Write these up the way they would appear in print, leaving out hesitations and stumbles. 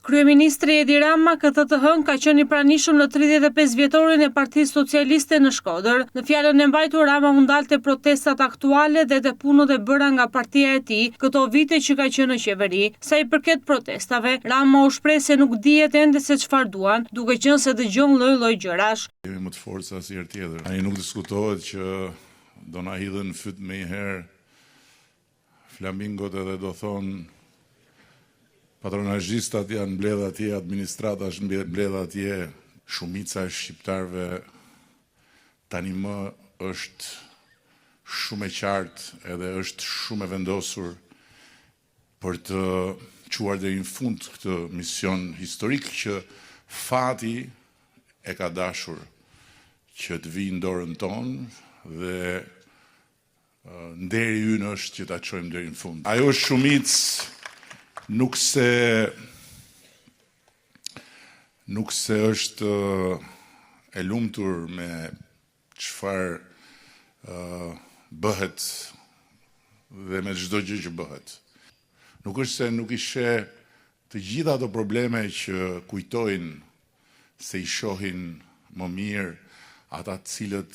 Kryeministri Edi Rama këtë të hënë ka qenë i pranishëm në 35 vjetorin e Partisë Socialiste në Shkodër. Në fjalën e mbajtur, Rama u ndalte protestat aktuale dhe të punët e bëra nga partia e tij këto vite që ka qenë në qeveri. Sa i përket protestave, Rama u shpreh se nuk dihet ende se çfarë duan, duke qenë se dëgjon lloj-lloj gjërash. Jemi më të fortë se asnjëherë tjetër. Ai nuk diskutohet që do na hidhen fyt më një herë flamingot edhe do thonë patronazhistat janë mbledh atje, administrata është mbledh atje, shumica e shqiptarëve tani më është shumë e qartë edhe është shumë e vendosur për të çuar deri në fund këtë mision historik që fati e ka dashur që të vijë në dorën tonë dhe nderi ynë është që ta çojmë deri në fund. Ajo shumicë nuk se është e lumtur me çfarë bëhet dhe me çdo gjë që bëhet. Nuk është se nuk i sheh të gjitha ato probleme që kujtojnë se i shohin më mirë ata të cilët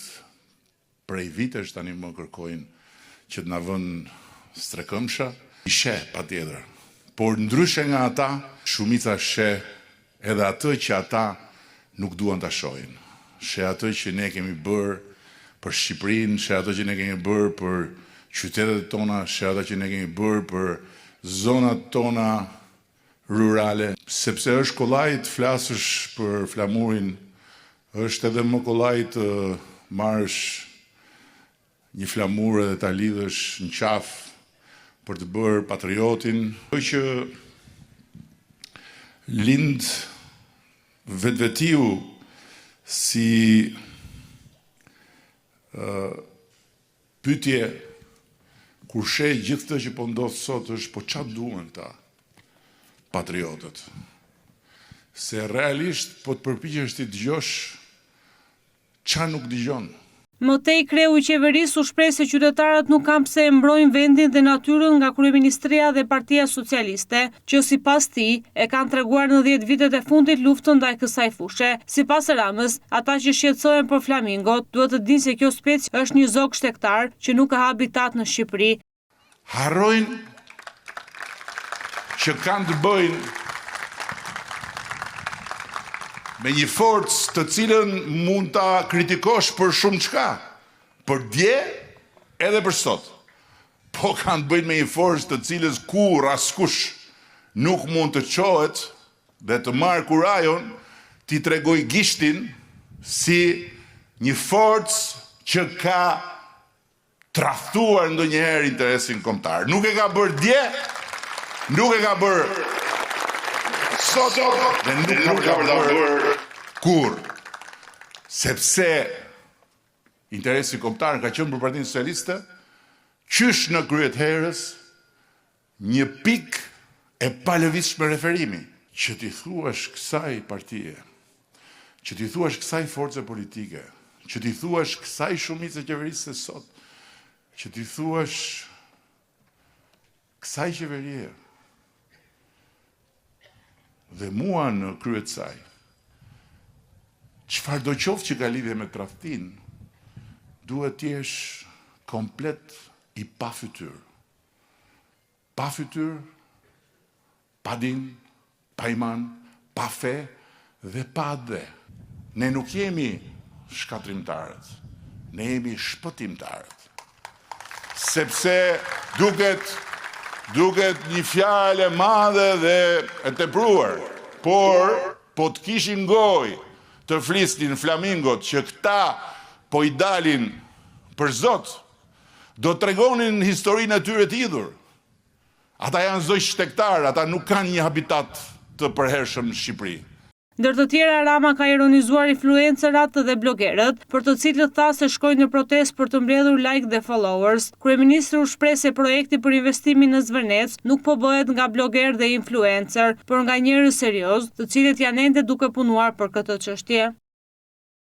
prej vitesh tani më kërkojnë që të na vënë strekëmsha, i sheh patjetër. Por ndryshe nga ata, shumica sheh edhe atë që ata nuk duan ta shohin. Sheh atë që ne kemi bërë për Shqipërinë, sheh atë që ne kemi bërë për qytetet tona, sheh atë që ne kemi bërë për zonat tona rurale. Sepse është kollaj të flasësh për flamurin, është edhe më kollaj të marrësh një flamur edhe ta lidhësh në qafë për të bërë patriotin. Kjo që lind vetvetiu si pyetje kur sheh gjithë këtë që po ndodh sot është po çfarë duan këta patriotët. Se realisht po të përpiqesh ti dëgjosh çfarë nuk dëgjon. Më tej, kreu i qeverisë u shpreh se qytetarët nuk kanë pse e mbrojnë vendin dhe natyrën nga kryeministria dhe Partia Socialiste, që sipas tij e kanë treguar në 10 vitet e fundit luftën ndaj kësaj fushë. Sipas Ramës, ata që shqetësohen për flamingot duhet të dinë se kjo specie është një zog shtektar që nuk ka habitat në Shqipëri. Harrojnë që kanë të bëjnë me një forcë të cilën mund ta kritikosh për shumë çka, për dje edhe për sot. Po kanë të bëjnë me një forcë të cilës kur askush nuk mund të çohet dhe të marrë kurajon, ti tregoj gishtin si një forcë që ka tradhtuar ndonjëherë interesin kombëtar. Nuk e ka bërë dje, nuk e ka bërë sot dhe nuk ka bërë kur, sepse interesi kombëtar ka qenë për Partinë Socialiste, qysh në kryet herës një pikë e palëvizshme referimi, që ti thuash kësaj partie, që ti thuash kësaj force politike, që ti thuash kësaj shumice qeverisë sot, që ti thuash kësaj qeverie dhe mua në kryet saj, çfarë do qoftë që ka lidhje me tradhtin, duhet të jesh komplet i pa fytyrë. Pa fytyrë, pa din, pa iman, pa fe dhe pa dhe. Ne nuk jemi shkatrimtarët, ne jemi shpëtimtarët. Sepse duket një fjalë e madhe dhe e tepruar, por po të kishin gojë të flisnin flamingot që këta po i dalin për Zot, do të tregonin historinë e tyre të idhur. Ata janë zoj shtektar, ata nuk kanë një habitat të përhershëm në Shqipëri. Ndër të tjera, Rama ka ironizuar influencerat dhe blogerët, për të cilët tha se shkojnë në protestë për të mbledhur like dhe followers. Kryeministri u shpreh se projekti për investimin në Zvërnec nuk po bëhet nga bloger dhe influencer, por nga njerëz serioz, të cilët janë ende duke punuar për këtë çështje.